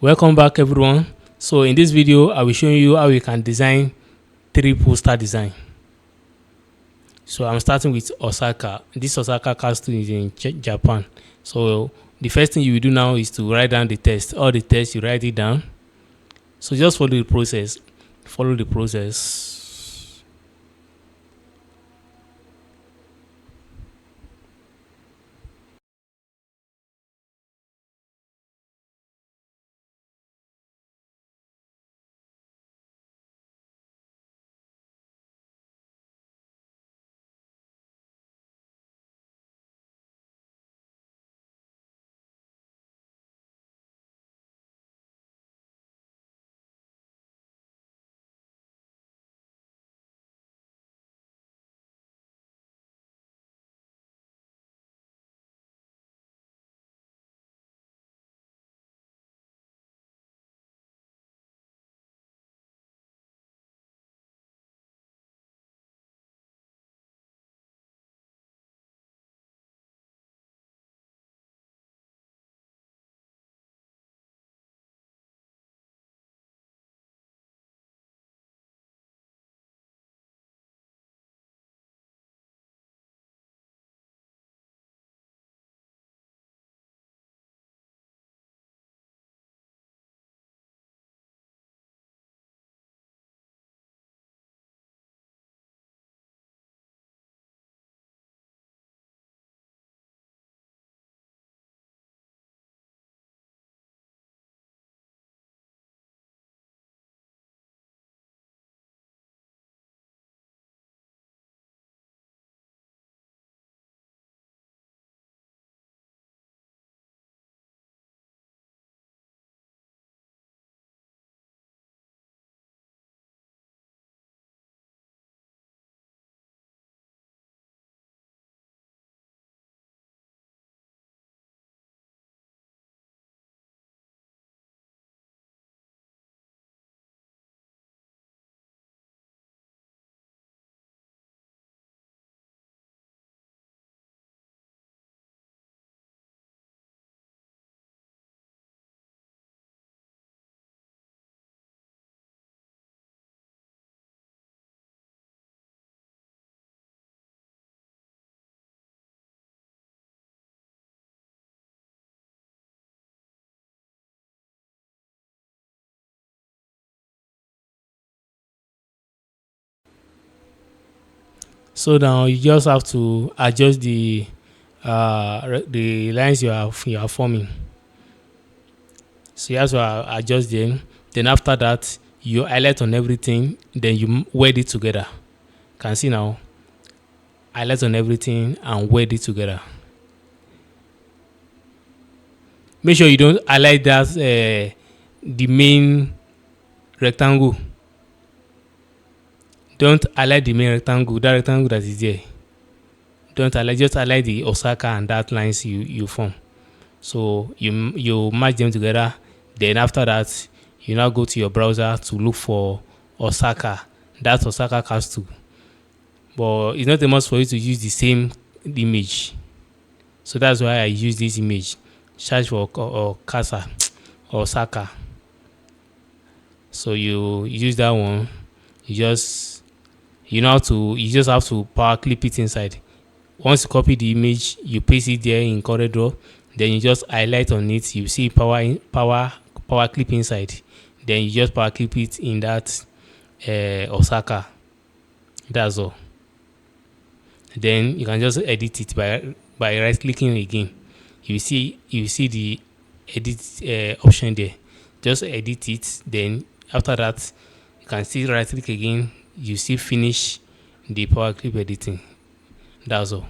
Welcome back everyone. So in this video I will show you how you can design 3 poster design. So I'm starting with Osaka. This Osaka castle is in Japan. So the first thing you will do now is to write down the text. All the text you write it down. So just follow the process. Follow the process. So now you just have to adjust the lines you are forming. So you have to adjust them. Then after that, you highlight on everything. Then you weld it together. Can see now. Highlight on everything and weld it together. Make sure you don't highlight that the main rectangle. Don't highlight the main rectangle. That rectangle that is there. Don't highlight. Just highlight the Osaka and that lines you form. So you match them together. Then after that, you now go to your browser to look for Osaka. That's Osaka castle. But it's not a must for you to use the same image. So that's why I use this image. Search for Casa or Osaka. So you use that one. You just you just have to power clip it inside. Once you copy the image, you paste it there in CorelDRAW. Then you just highlight on it. You see power clip inside. Then you just power clip it in that Osaka. That's all. Then you can just edit it by right clicking again. You see the edit option there. Just edit it. Then after that, you can still right click again. You see finish the power clip editing. That's all.